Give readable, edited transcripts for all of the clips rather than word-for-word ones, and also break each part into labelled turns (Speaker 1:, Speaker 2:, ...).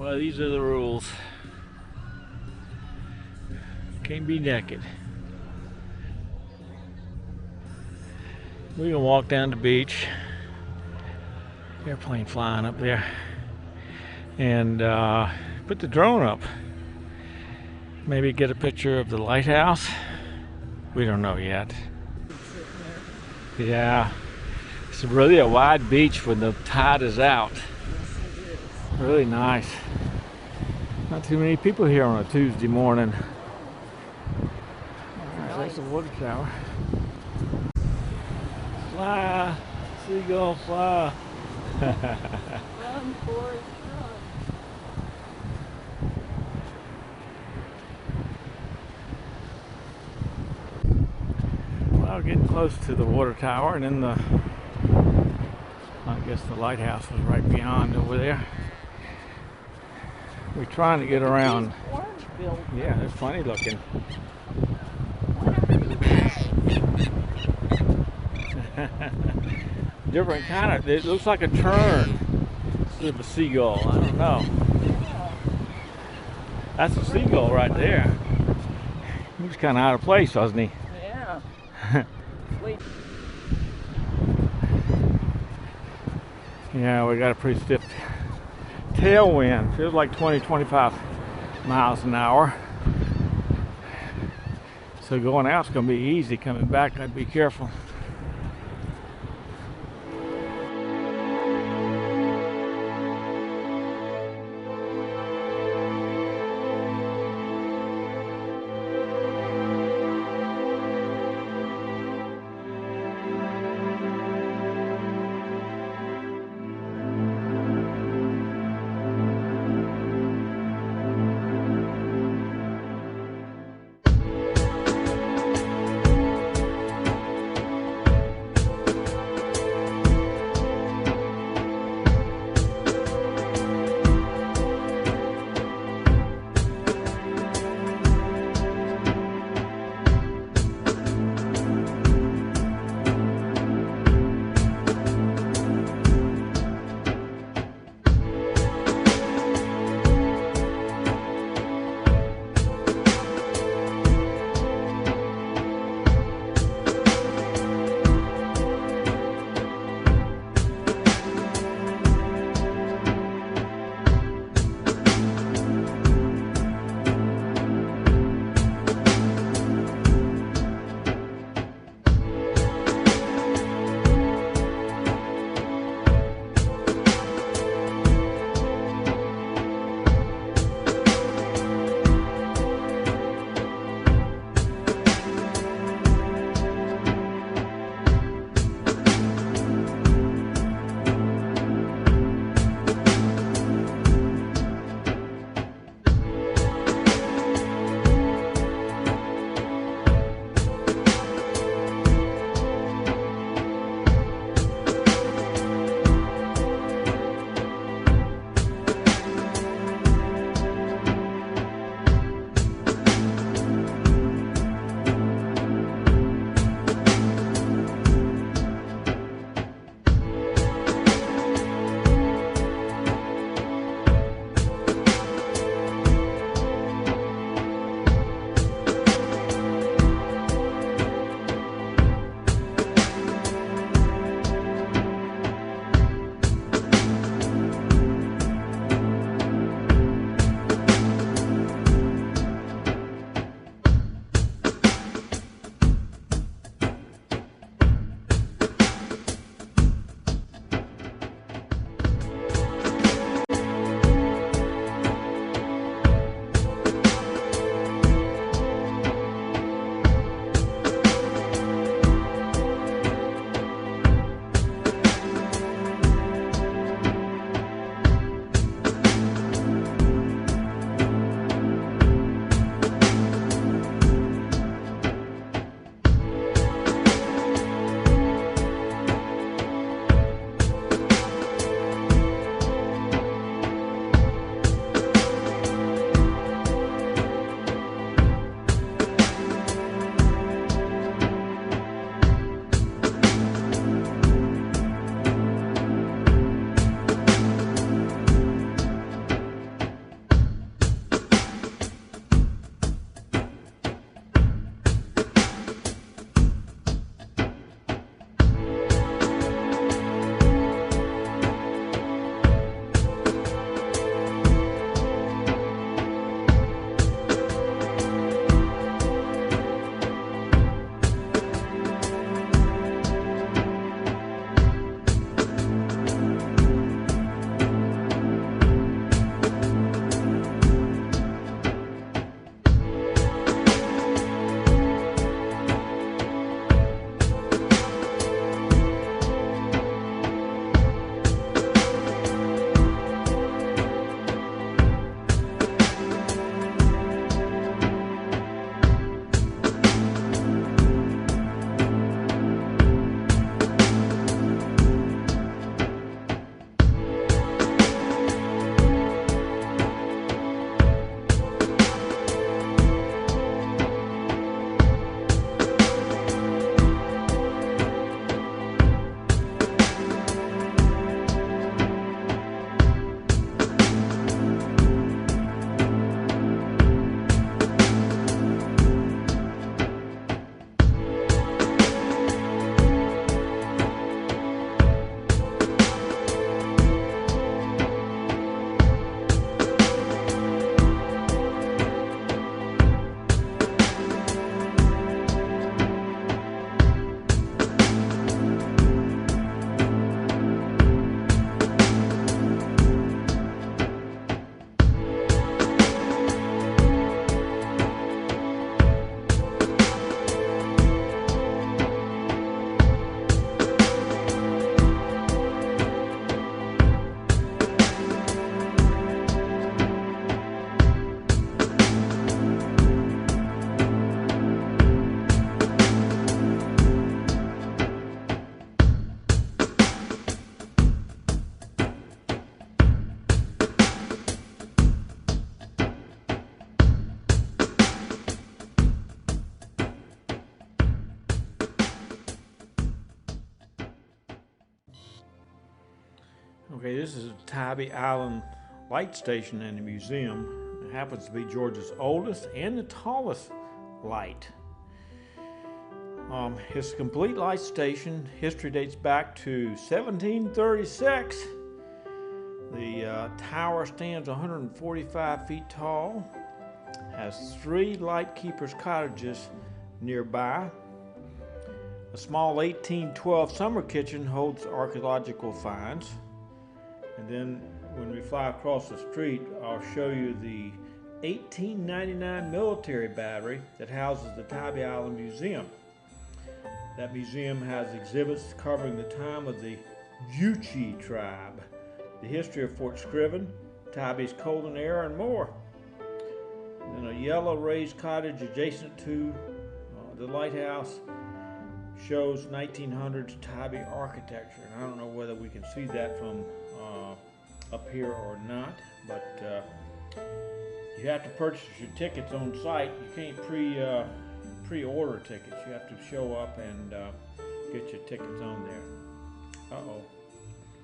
Speaker 1: Well, these are the rules. Can't be naked. We can walk down the beach. Airplane flying up there. And put the drone up. Maybe get a picture of the lighthouse. We don't know yet. Yeah. It's really a wide beach when the tide is out. Really nice. Not too many people here on a Tuesday morning. Alright, there's the water tower. Fly, seagull, fly.
Speaker 2: Run, Forrest,
Speaker 1: run. Well, getting close to the water tower, and then I guess the lighthouse was right beyond over there. We're trying to get around. Yeah, they're funny looking. Different kind of, it looks like a tern instead of a seagull. I don't know. That's a seagull right there. He was kind of out of place, wasn't he?
Speaker 2: Yeah.
Speaker 1: Yeah, we got a pretty stiff tailwind. Feels like 20-25 miles an hour. So going out's going to be easy. Coming back, I'd be careful. This is Tybee Island Light Station and a museum. It happens to be Georgia's oldest and the tallest light. It's a complete light station. History dates back to 1736. The tower stands 145 feet tall, has 3 lightkeepers' cottages nearby. A small 1812 summer kitchen holds archaeological finds. And then when we fly across the street, I'll show you the 1899 military battery that houses the Tybee Island Museum. That museum has exhibits covering the time of the Yuchi tribe, the history of Fort Scriven, Tybee's Colden era, and more. Then a yellow raised cottage adjacent to the lighthouse shows 1900s Tybee architecture. And I don't know whether we can see that from up here or not, but you have to purchase your tickets on site. You can't pre-order tickets. You have to show up and get your tickets on there.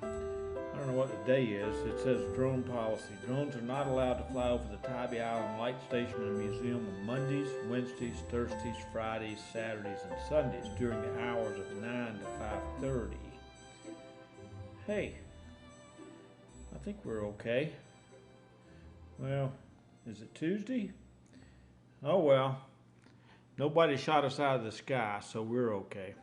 Speaker 1: I don't know what the day is. It says drone policy. Drones are not allowed to fly over the Tybee Island Light Station and Museum on Mondays, Wednesdays, Thursdays, Fridays, Saturdays, and Sundays during the hours of 9 to 5:30. Hey, I think we're okay. Well, is it Tuesday? Oh well. Nobody shot us out of the sky, so we're okay.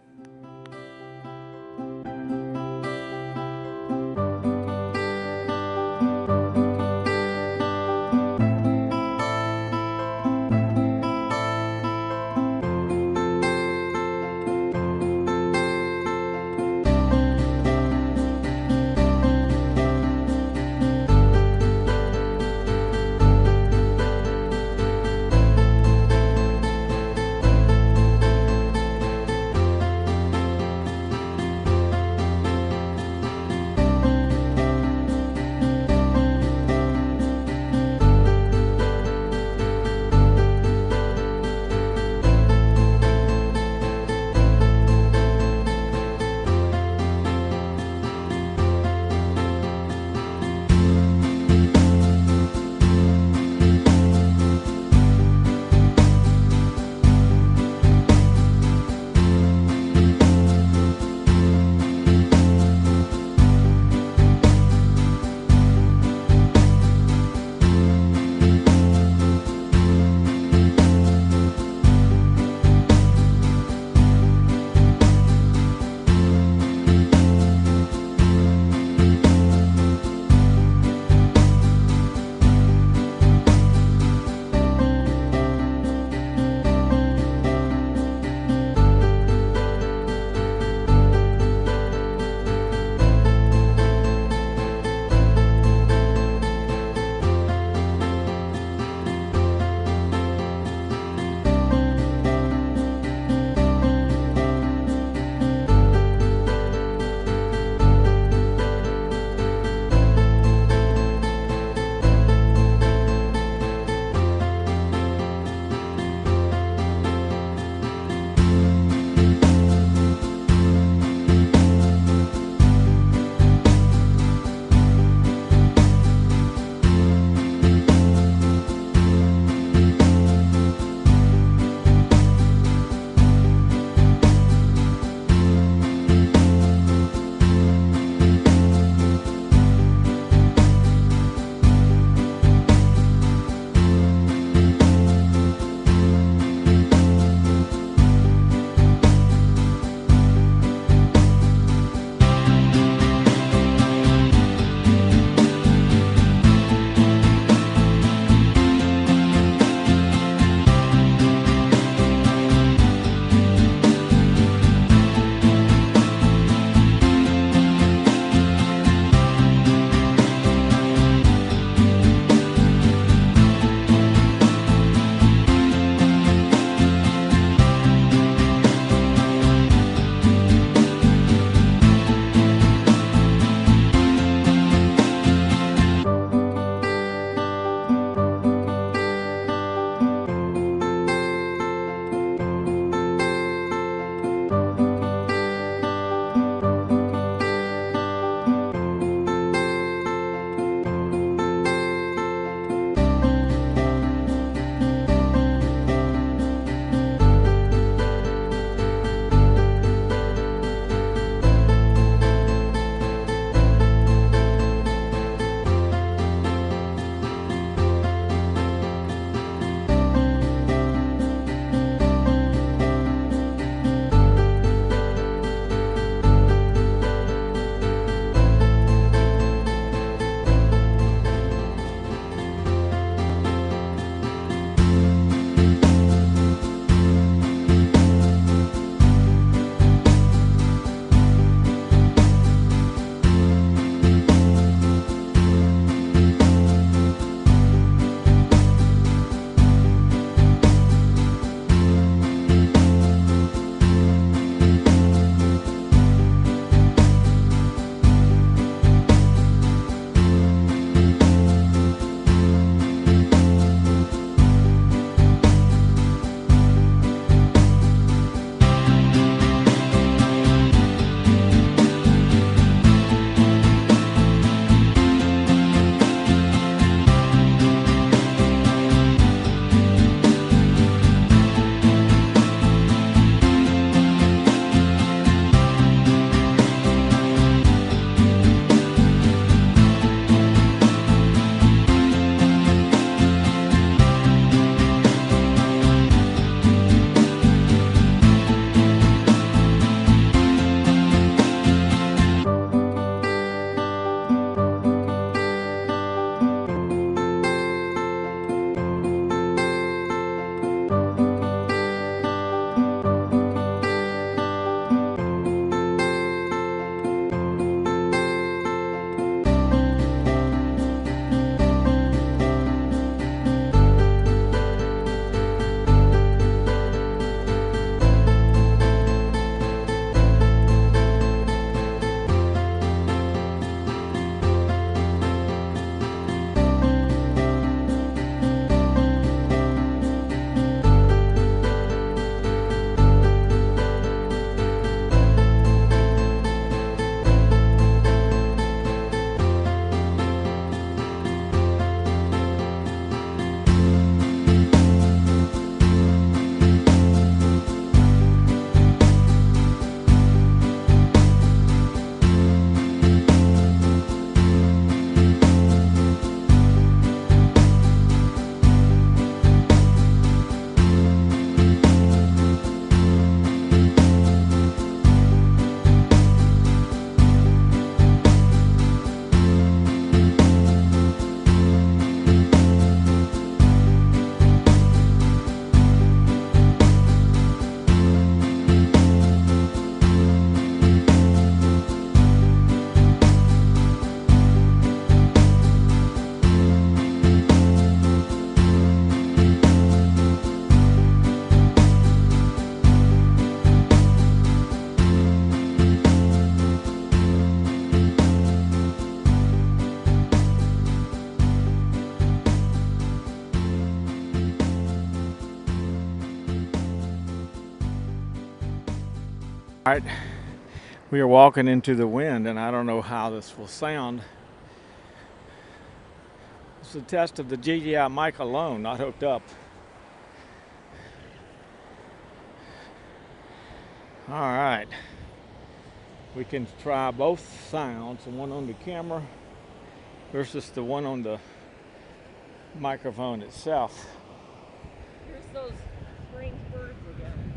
Speaker 1: All right, we are walking into the wind, and I don't know how this will sound. It's a test of the GGI mic alone, not hooked up. All right, we can try both sounds, the one on the camera versus the one on the microphone itself.
Speaker 2: Here's those strange birds again.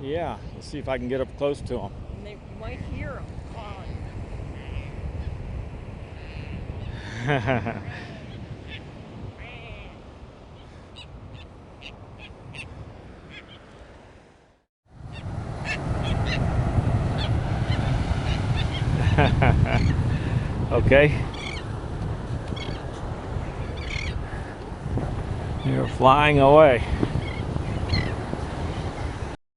Speaker 1: Yeah, let's see if I can get up close to them.
Speaker 2: And you might hear them calling.
Speaker 1: Okay. You're flying away.